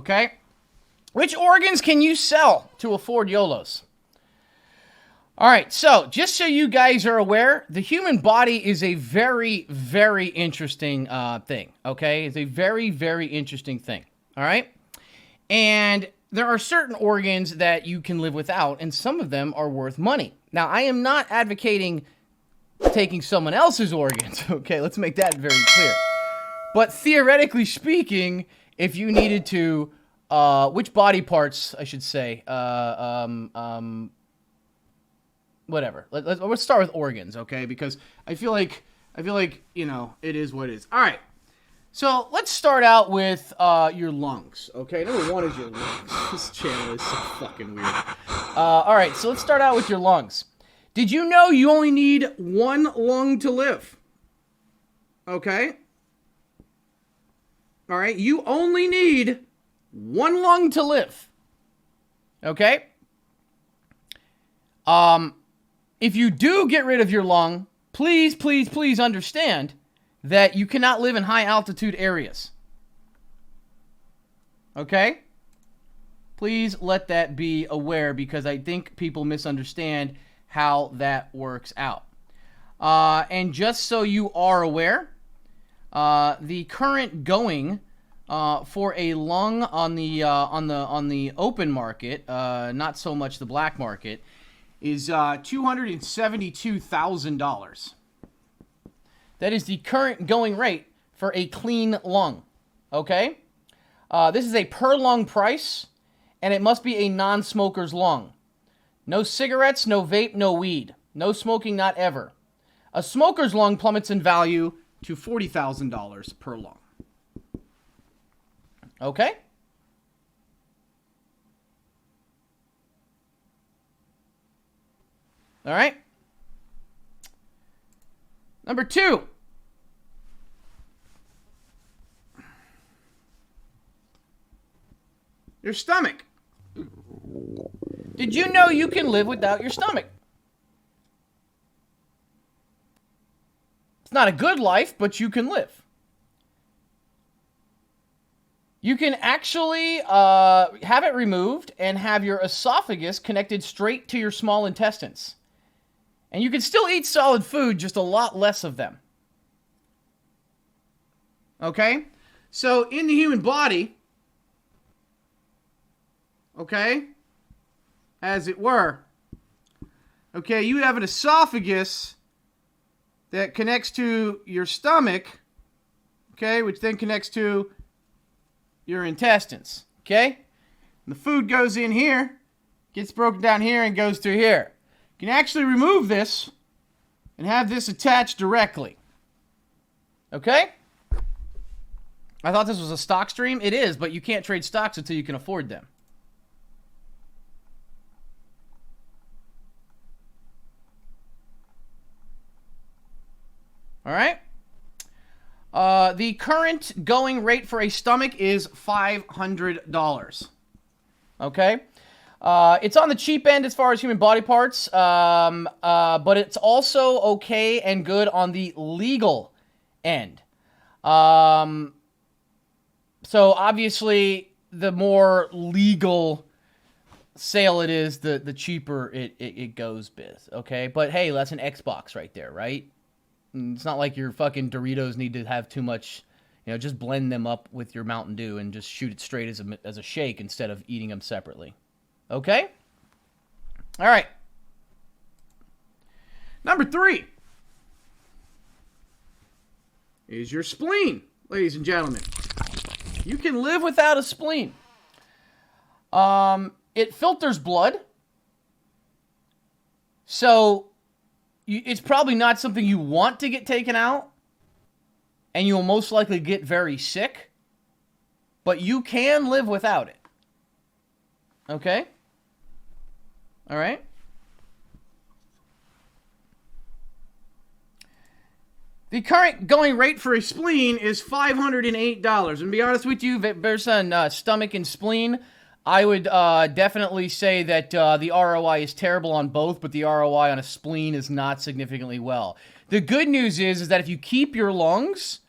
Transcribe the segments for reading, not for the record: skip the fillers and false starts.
Okay? Which organs can you sell to afford YOLOs? All right, so just so you guys are aware, the human body is a very, very interesting thing, okay? It's a very, very interesting thing, all right? And there are certain organs that you can live without, and some of them are worth money. Now, I am not advocating taking someone else's organs, okay? Let's make that very clear. But theoretically speaking, if you needed to, which body parts, I should say, whatever. Let's start with organs, okay? Because I feel like, you know, it is what it is. All right. So let's start out with your lungs, okay? Number one is your lungs. This channel is so fucking weird. All right, so let's start out with your lungs. Did you know you only need one lung to live? Okay? All right, you only need one lung to live. Okay? If you do get rid of your lung, please, please, please understand that you cannot live in high altitude areas. Okay? Please let that be aware, because I think people misunderstand how that works out. And just so you are aware, the current going for a lung on the open market, not so much the black market, is $272,000. That is the current going rate for a clean lung. Okay? This is a per lung price, and it must be a non-smoker's lung. No cigarettes, no vape, no weed. No smoking, not ever. A smoker's lung plummets in value to $40,000 per lung. Okay? All right? Number two. Your stomach. Did you know you can live without your stomach? It's not a good life, but you can live. You can actually have it removed and have your esophagus connected straight to your small intestines. And you can still eat solid food, just a lot less of them. Okay? So, in the human body, okay, as it were, okay, you have an esophagus that connects to your stomach, okay, which then connects to your intestines, okay? And the food goes in here, gets broken down here, and goes through here. You can actually remove this and have this attached directly. Okay? I thought this was a stock stream. It is, but you can't trade stocks until you can afford them. All right? The current going rate for a stomach is $500. Okay? It's on the cheap end as far as human body parts, but it's also okay and good on the legal end. So obviously, the more legal sale it is, the cheaper it goes, biz. Okay? But hey, that's an Xbox right there, right? It's not like your fucking Doritos need to have too much, you know, just blend them up with your Mountain Dew and just shoot it straight as a shake instead of eating them separately. Okay? All right. Number 3 is your spleen, ladies and gentlemen. You can live without a spleen. It filters blood. So it's probably not something you want to get taken out, and you'll most likely get very sick, but you can live without it. Okay? All right? The current going rate for a spleen is $508. And to be honest with you, based on stomach and spleen, I would definitely say that the ROI is terrible on both, but the ROI on a spleen is not significantly well. The good news is that if you keep your lungs,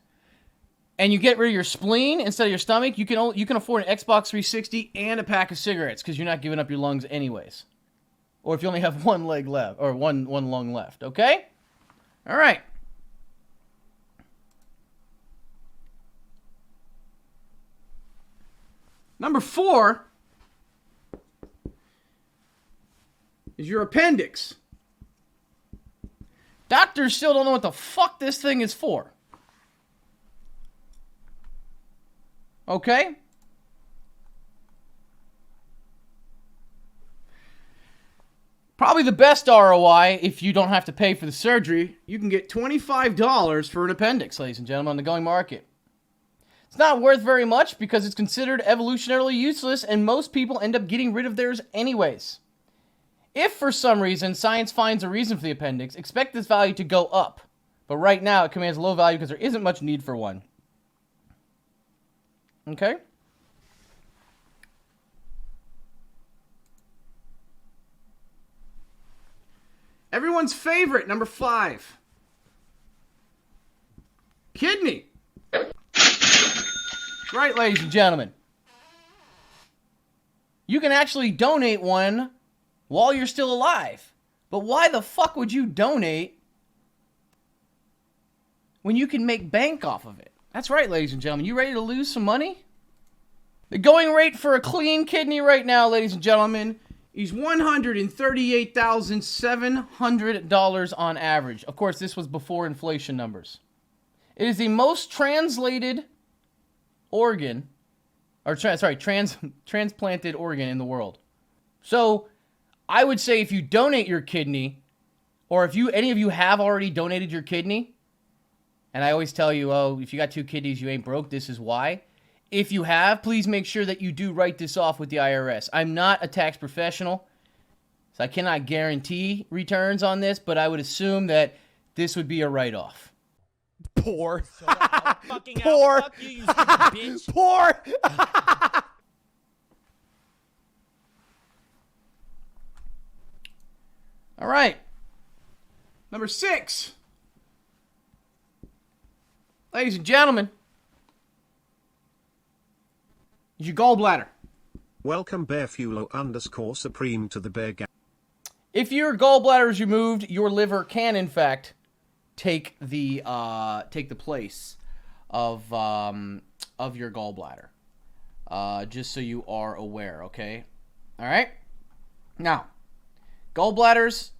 and you get rid of your spleen instead of your stomach, you can afford an Xbox 360 and a pack of cigarettes because you're not giving up your lungs anyways. Or if you only have one leg left, or one lung left, okay? All right. Number 4 is your appendix. Doctors still don't know what the fuck this thing is for. Okay? Probably the best ROI, if you don't have to pay for the surgery, you can get $25 for an appendix, ladies and gentlemen, on the going market. It's not worth very much because it's considered evolutionarily useless and most people end up getting rid of theirs anyways. If for some reason science finds a reason for the appendix, expect this value to go up. But right now it commands a low value because there isn't much need for one. Okay? Everyone's favorite, number 5. Kidney. That's right, ladies and gentlemen. You can actually donate one while you're still alive. But why the fuck would you donate when you can make bank off of it? That's right, ladies and gentlemen. You ready to lose some money? The going rate for a clean kidney right now, ladies and gentlemen, is $138,700 on average. Of course, this was before inflation numbers. It is the most translated organ, or transplanted organ in the world. So, I would say if you donate your kidney, or if any of you have already donated your kidney, and I always tell you, oh, if you got 2 kidneys, you ain't broke, this is why. If you have, please make sure that you do write this off with the IRS. I'm not a tax professional, so I cannot guarantee returns on this, but I would assume that this would be a write-off. Poor. So fucking Poor. Fuck you, you stupid bitch. Poor. All right. Number 6. Ladies and gentlemen, is your gallbladder. Welcome Bearfulo_Supreme to the Bear Gang. If your gallbladder is removed, your liver can, in fact, take the place of your gallbladder. Just so you are aware, okay? All right? Now, gallbladders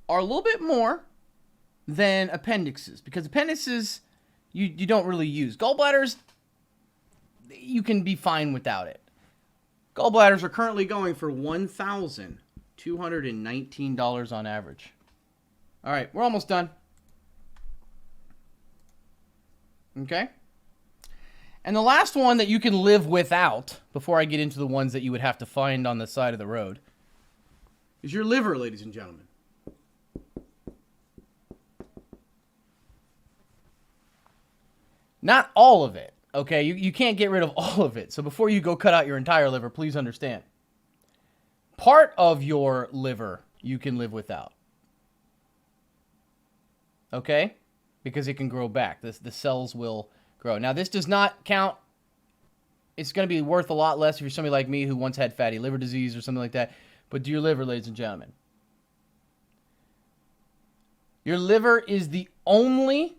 are a little bit more than appendixes, because appendixes you don't really use. Gallbladders, you can be fine without it. Gallbladders are currently going for $1,219 on average. All right, we're almost done. Okay? And the last one that you can live without, before I get into the ones that you would have to find on the side of the road, is your liver, ladies and gentlemen. Not all of it, okay? You can't get rid of all of it. So before you go cut out your entire liver, please understand. Part of your liver you can live without. Okay? Because it can grow back. The cells will grow. Now, this does not count. It's going to be worth a lot less if you're somebody like me who once had fatty liver disease or something like that. But do your liver, ladies and gentlemen. Your liver is the only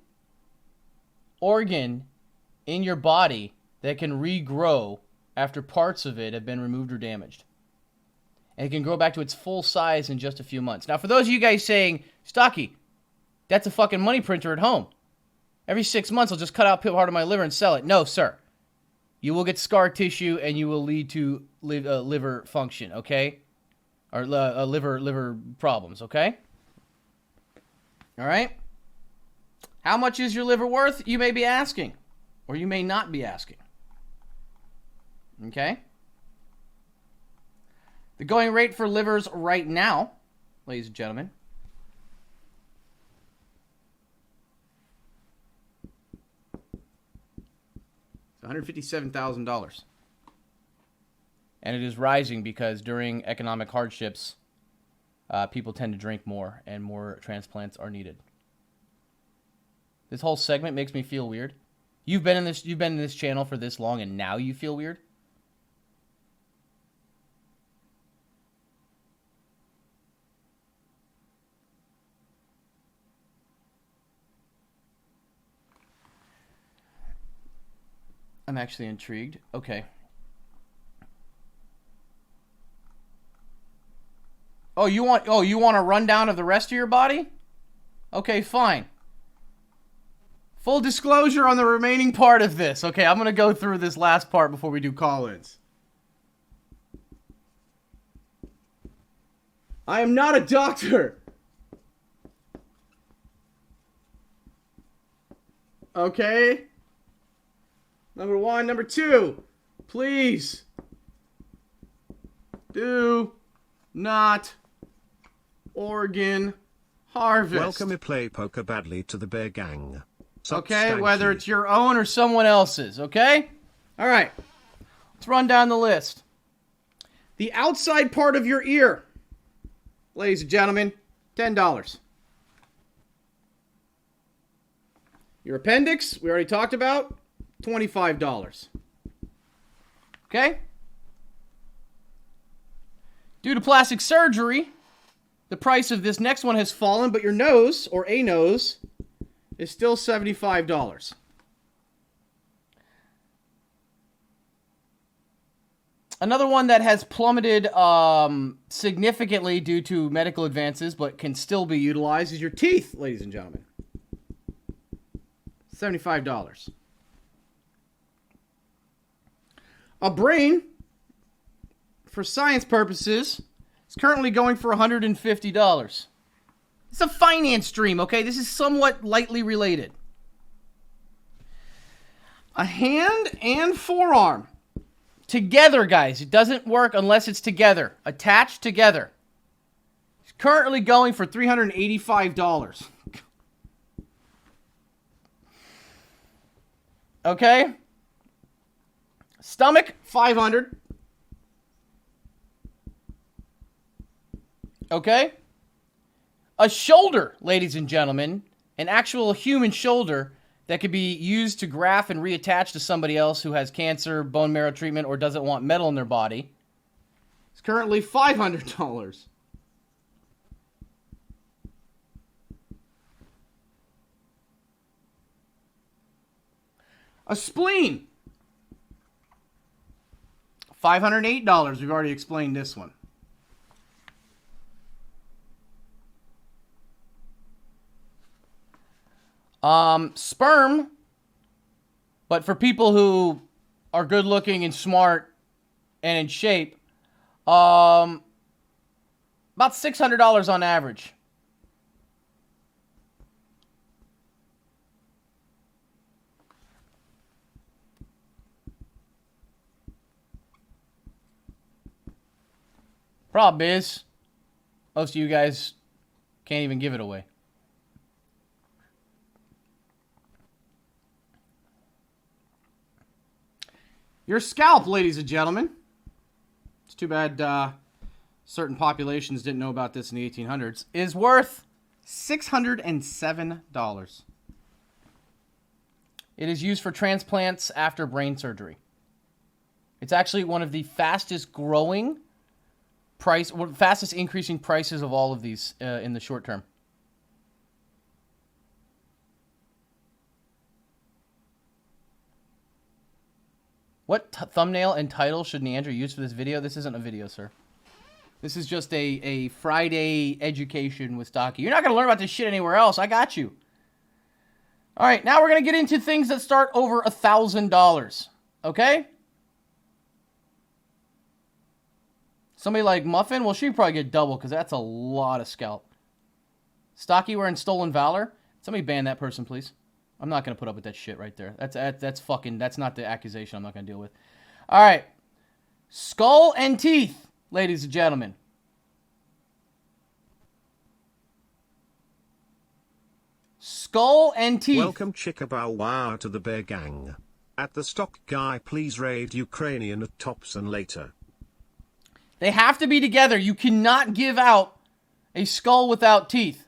organ in your body that can regrow after parts of it have been removed or damaged. And it can grow back to its full size in just a few months. Now, for those of you guys saying, Stocky, that's a fucking money printer at home. Every 6 months, I'll just cut out part of my liver and sell it. No, sir. You will get scar tissue and you will lead to liver function, okay? Or liver problems, okay? All right? How much is your liver worth? You may be asking. Or you may not be asking. Okay? The going rate for livers right now, ladies and gentlemen, is $157,000. And it is rising because during economic hardships, people tend to drink more and more transplants are needed. This whole segment makes me feel weird. You've been in this channel for this long and now you feel weird? I'm actually intrigued. Okay. Oh, you want a rundown of the rest of your body? Okay, fine. Full disclosure on the remaining part of this. Okay, I'm going to go through this last part before we do call-ins. I am not a doctor. Okay? Number one. Number two. Please. Do not organ harvest. Welcome to Play Poker Badly to the Bear Gang. Okay, whether it's your own or someone else's, okay? All right, let's run down the list. The outside part of your ear, ladies and gentlemen, $10. Your appendix, we already talked about, $25. Okay? Due to plastic surgery, the price of this next one has fallen, but your nose, or a nose, is still $75. Another one that has plummeted significantly due to medical advances, but can still be utilized, is your teeth, ladies and gentlemen. $75. A brain, for science purposes, is currently going for $150. It's a finance stream, okay? This is somewhat lightly related. A hand and forearm. Together, guys. It doesn't work unless it's together. Attached together. It's currently going for $385. Okay? Stomach, $500. Okay? A shoulder, ladies and gentlemen, an actual human shoulder that could be used to graft and reattach to somebody else who has cancer, bone marrow treatment, or doesn't want metal in their body. It's currently $500. A spleen, $508. We've already explained this one. Sperm, but for people who are good looking and smart and in shape, about $600 on average. Problem is, most of you guys can't even give it away. Your scalp, ladies and gentlemen. It's too bad certain populations didn't know about this in the 1800s. Is worth $607. It is used for transplants after brain surgery. It's actually one of the fastest growing fastest increasing prices of all of these in the short term. What thumbnail and title should Neandra use for this video? This isn't a video, sir. This is just a Friday education with Stocky. You're not going to learn about this shit anywhere else. I got you. All right, now we're going to get into things that start over $1,000. Okay? Somebody like Muffin? Well, she'd probably get double because that's a lot of scalp. Stocky wearing Stolen Valor? Somebody ban that person, please. I'm not going to put up with that shit right there. That's not the accusation I'm not going to deal with. All right. Skull and teeth, ladies and gentlemen. Skull and teeth. Welcome Chikabawa to the Bear Gang. At the Stock Guy, please raid Ukrainian at tops and later. They have to be together. You cannot give out a skull without teeth.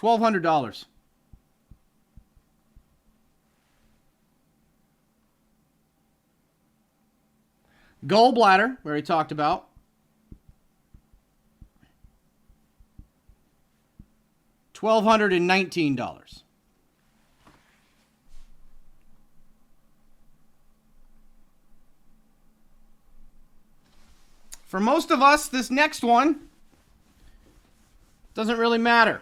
$1,200. Gallbladder, we already talked about. $1,219. For most of us, this next one doesn't really matter.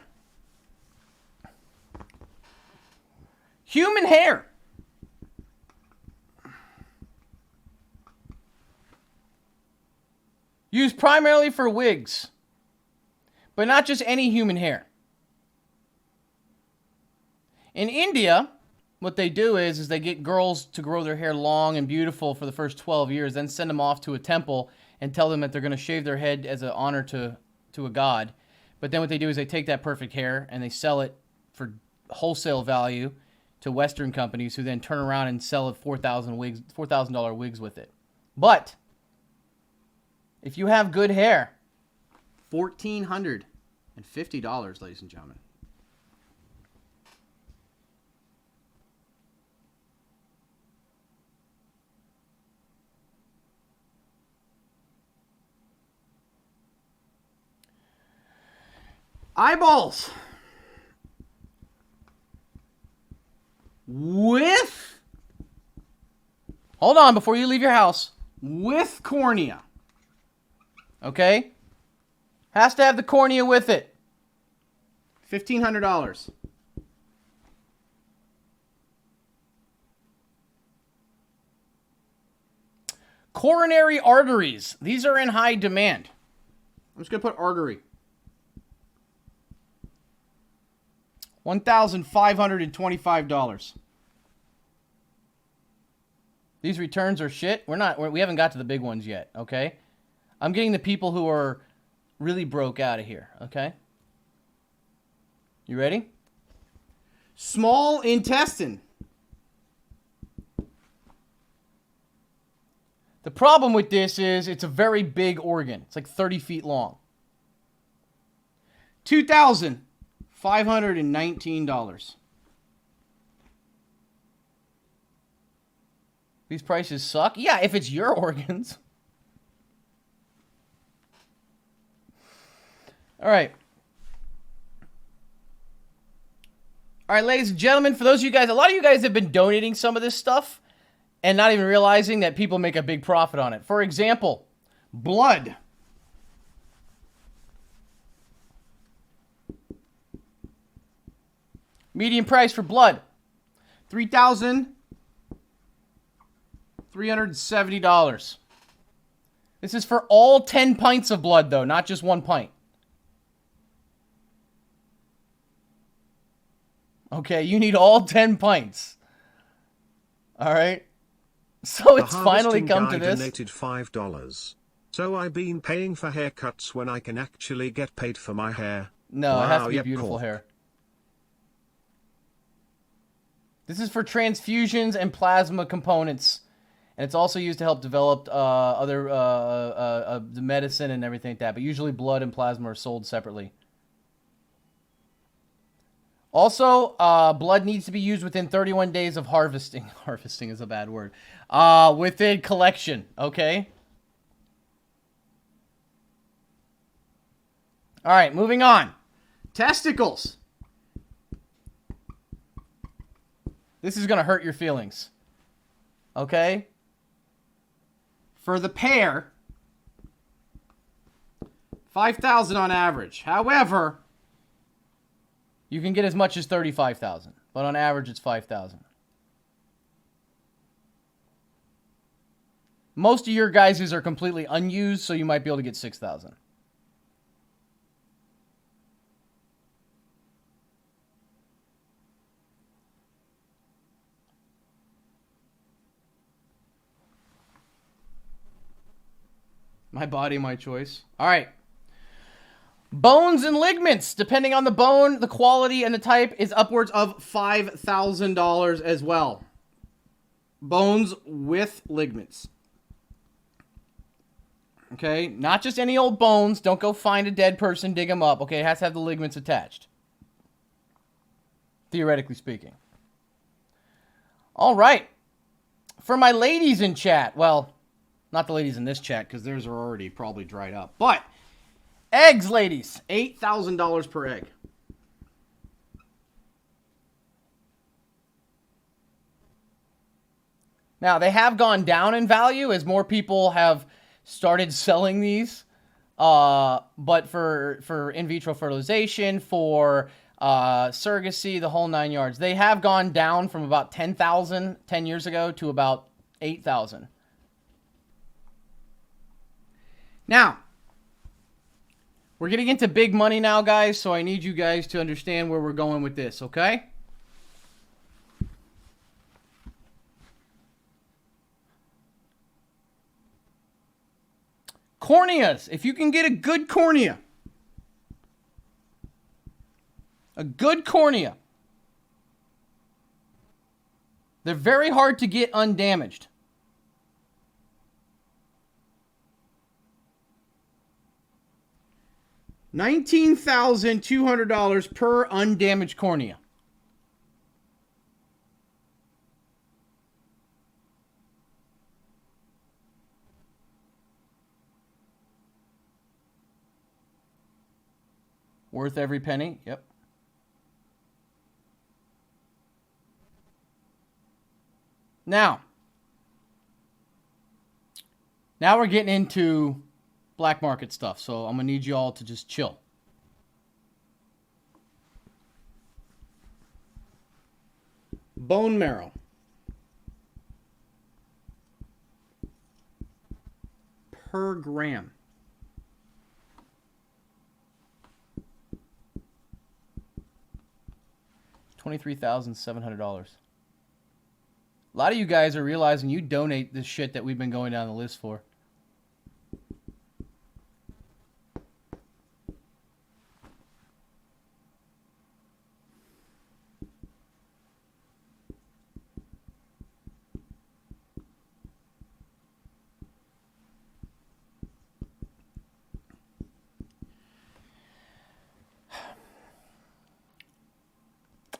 Human hair. Used primarily for wigs. But not just any human hair. In India, what they do is they get girls to grow their hair long and beautiful for the first 12 years, then send them off to a temple and tell them that they're going to shave their head as an honor to a god. But then what they do is they take that perfect hair and they sell it for wholesale value to Western companies who then turn around and sell it $4,000 wigs with it. But if you have good hair, $1,450, ladies and gentlemen. Eyeballs. Hold on before you leave your house. With cornea. Okay? Has to have the cornea with it. $1,500. Coronary arteries. These are in high demand. I'm just going to put artery. $1,525. These returns are shit. We haven't got to the big ones yet, okay? I'm getting the people who are really broke out of here, okay? You ready? Small intestine. The problem with this is it's a very big organ. It's like 30 feet long. $2,519. These prices suck? Yeah, if it's your organs. All right. All right, ladies and gentlemen, for those of you guys, a lot of you guys have been donating some of this stuff and not even realizing that people make a big profit on it. For example, blood. Median price for blood, $3,370. This is for all 10 pints of blood, though, not just 1 pint. Okay, you need all 10 pints. All right? So it's finally come to this. Donated $5. So I've been paying for haircuts when I can actually get paid for my hair. No, wow, it has to be yep, beautiful cool. hair. This is for transfusions and plasma components. And it's also used to help develop the medicine and everything like that. But usually blood and plasma are sold separately. Also, blood needs to be used within 31 days of harvesting. Harvesting is a bad word. Within collection, okay? All right, moving on. Testicles. This is going to hurt your feelings. Okay? For the pair, $5,000 on average. However, you can get as much as $35,000, but on average it's $5,000. Most of your guys' are completely unused, so you might be able to get $6,000. My body, my choice. All right. Bones and ligaments, depending on the bone, the quality, and the type, is upwards of $5,000 as well. Bones with ligaments. Okay? Not just any old bones. Don't go find a dead person, dig them up. Okay? It has to have the ligaments attached. theoretically speaking. All right. For my ladies in chat, well, not the ladies in this chat because theirs are already probably dried up. But eggs, ladies, $8,000 per egg. Now, they have gone down in value as more people have started selling these. But for in vitro fertilization, for surrogacy, the whole 9 yards, they have gone down from about 10,000 10 years ago to about 8,000. Now, we're getting into big money now, guys, so I need you guys to understand where we're going with this, okay? Corneas. If you can get a good cornea, they're very hard to get undamaged. $19,200 per undamaged cornea. Worth every penny. Yep. Now we're getting into black market stuff, so I'm going to need you all to just chill. Bone marrow. Per gram. $23,700. A lot of you guys are realizing you donate this shit that we've been going down the list for.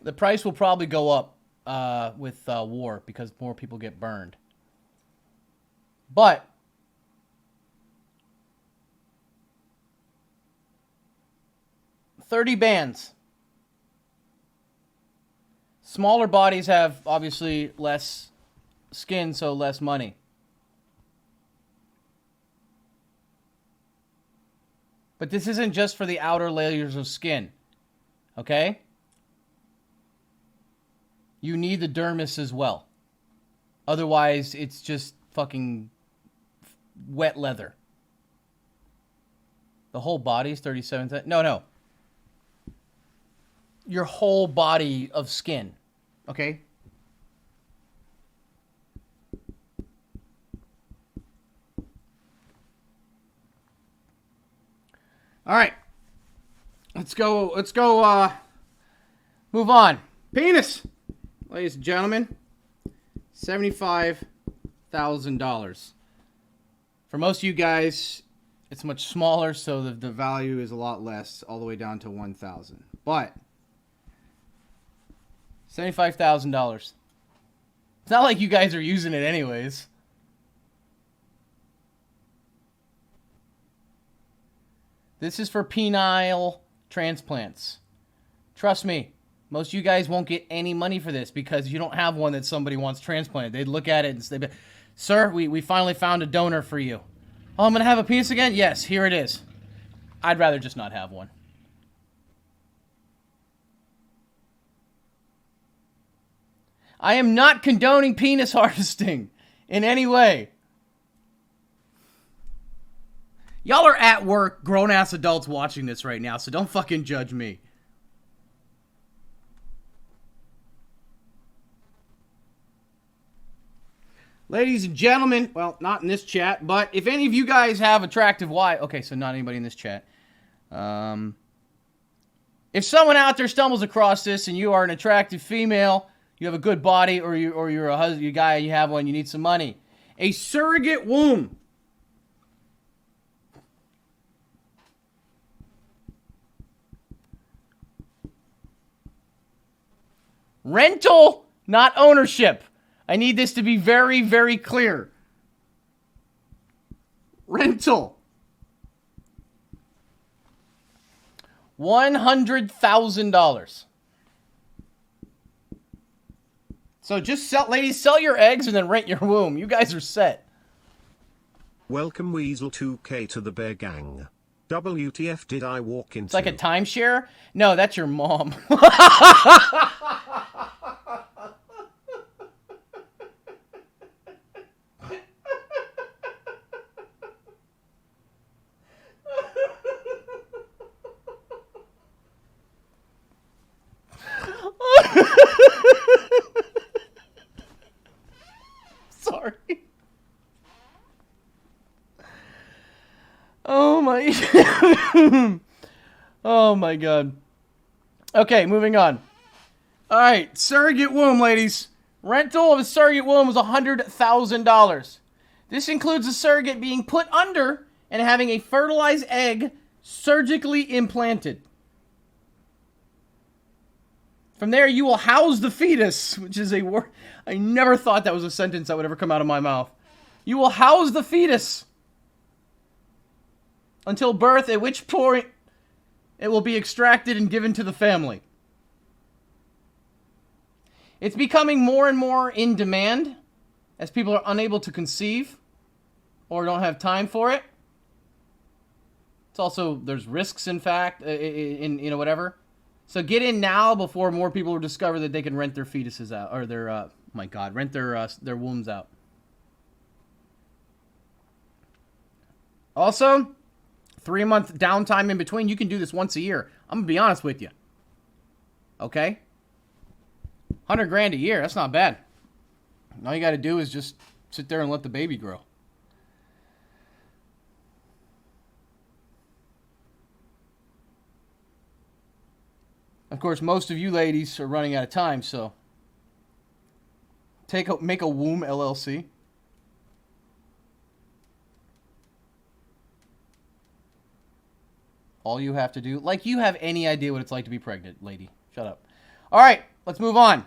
The price will probably go up with war because more people get burned. But $30 bands. Smaller bodies have obviously less skin, so less money. But this isn't just for the outer layers of skin. Okay? You need the dermis as well. Otherwise, it's just fucking wet leather. The whole body is 37. No. Your whole body of skin. Okay? All right. Let's go move on. Penis. Ladies and gentlemen, $75,000. For most of you guys, it's much smaller, so the value is a lot less, all the way down to $1,000. But $75,000. It's not like you guys are using it anyways. This is for penile transplants. Trust me. Most of you guys won't get any money for this because you don't have one that somebody wants transplanted. They'd look at it and say, sir, we finally found a donor for you. Oh, I'm going to have a penis again? Yes, here it is. I'd rather just not have one. I am not condoning penis harvesting in any way. Y'all are at work, grown-ass adults watching this right now, so don't fucking judge me. Ladies and gentlemen, well, not in this chat, but if any of you guys have attractive wives, okay, so not anybody in this chat. If someone out there stumbles across this and you are an attractive female, you have a good body, or you're a husband, you guy, you have one, you need some money. A surrogate womb. Rental, not ownership. I need this to be very, very clear. Rental. $100,000. So just sell, ladies, sell your eggs and then rent your womb. You guys are set. Welcome Weasel 2K to the Bear Gang. WTF did I walk into? It's like a timeshare? No, that's your mom. Sorry. Oh my. Oh my god. Okay, moving on. All right, surrogate womb, ladies. Rental of a surrogate womb is $100,000. This includes a surrogate being put under and having a fertilized egg surgically implanted. From there, you will house the fetus, which is a word. I never thought that was a sentence that would ever come out of my mouth. You will house the fetus until birth, at which point it will be extracted and given to the family. It's becoming more and more in demand as people are unable to conceive or don't have time for it. It's also, there's risks, in fact, in whatever. So get in now before more people discover that they can rent their fetuses out, or their, rent their wombs out. Also, 3-month downtime in between. You can do this once a year. I'm gonna be honest with you. Okay? $100,000 a year. That's not bad. All you got to do is just sit there and let the baby grow. Of course, most of you ladies are running out of time, so make a womb LLC. All you have to do, like you have any idea what it's like to be pregnant, lady. Shut up. All right, let's move on.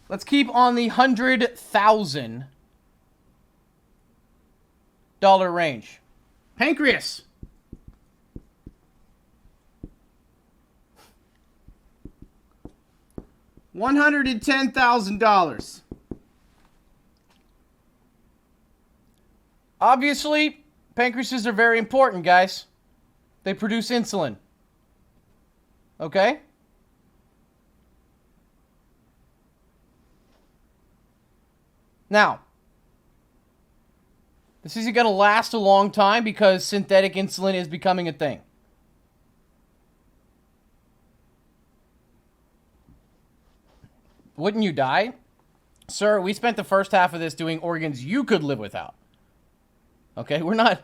Let's keep on the $100,000 range. Pancreas. $110,000. Obviously, pancreases are very important, guys. They produce insulin. Okay? Now, this isn't going to last a long time because synthetic insulin is becoming a thing. Wouldn't you die? Sir, we spent the first half of this doing organs you could live without. Okay? We're not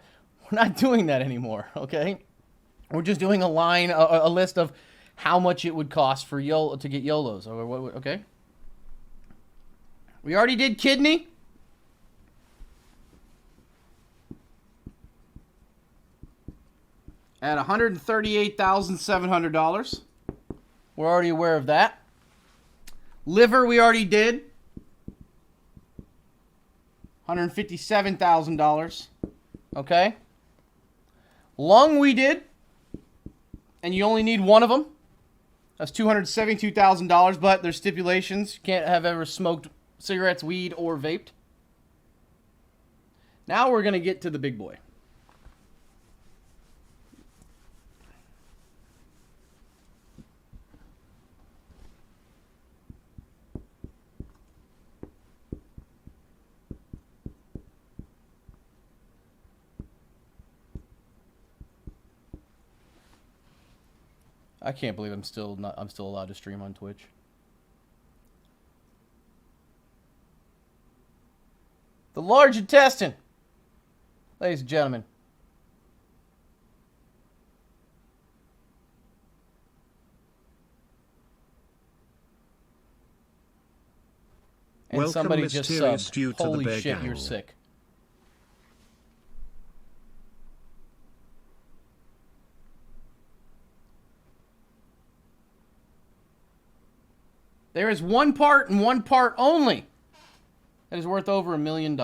doing that anymore, okay? We're just doing a list of how much it would cost for to get YOLOs. Or what, okay? We already did kidney. At $138,700. We're already aware of that. Liver we already did. $157,000. Okay? Lung we did. And you only need one of them. That's $272,000, but there's stipulations. You can't have ever smoked cigarettes, weed, or vaped. Now we're going to get to the big boy. I can't believe I'm still allowed to stream on Twitch. The large intestine. Ladies and gentlemen. And Welcome, somebody just mysterious subbed. Stew, to the Holy Bear shit, Gang. you're sick. There is one part and one part only that is worth over $1 million.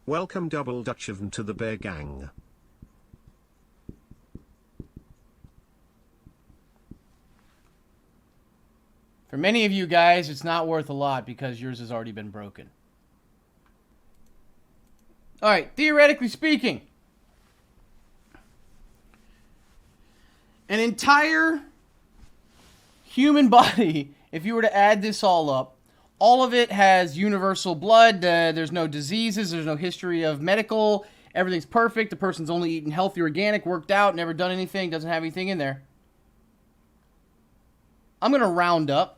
Welcome Double Dutch of 'em to the Bear Gang. For many of you guys, it's not worth a lot because yours has already been broken. All right, theoretically speaking, an entire human body, if you were to add this all up, all of it has universal blood. There's no diseases. There's no history of medical. Everything's perfect. The person's only eaten healthy, organic, worked out, never done anything, doesn't have anything in there. I'm going to round up.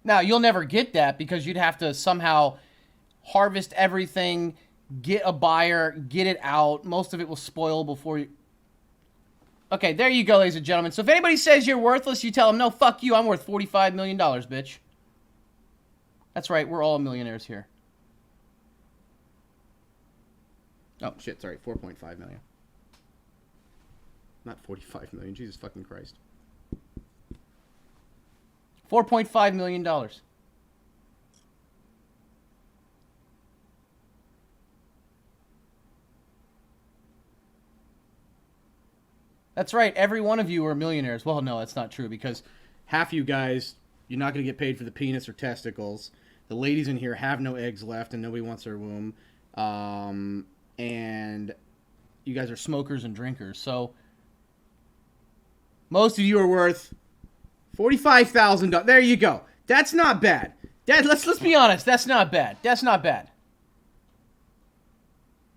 Now, you'll never get that because you'd have to somehow harvest everything, get a buyer, get it out. Most of it will spoil before you... Okay, there you go, ladies and gentlemen. So if anybody says you're worthless, you tell them, no, fuck you, I'm worth $45 million, bitch. That's right, we're all millionaires here. Oh, shit, sorry, 4.5 million. Not 45 million, Jesus fucking Christ. $4.5 million. That's right. Every one of you are millionaires. Well, no, that's not true because half you guys, you're not going to get paid for the penis or testicles. The ladies in here have no eggs left and nobody wants their womb. And you guys are smokers and drinkers. So most of you are worth $45,000. There you go. That's not bad. Let's be honest. That's not bad. That's not bad.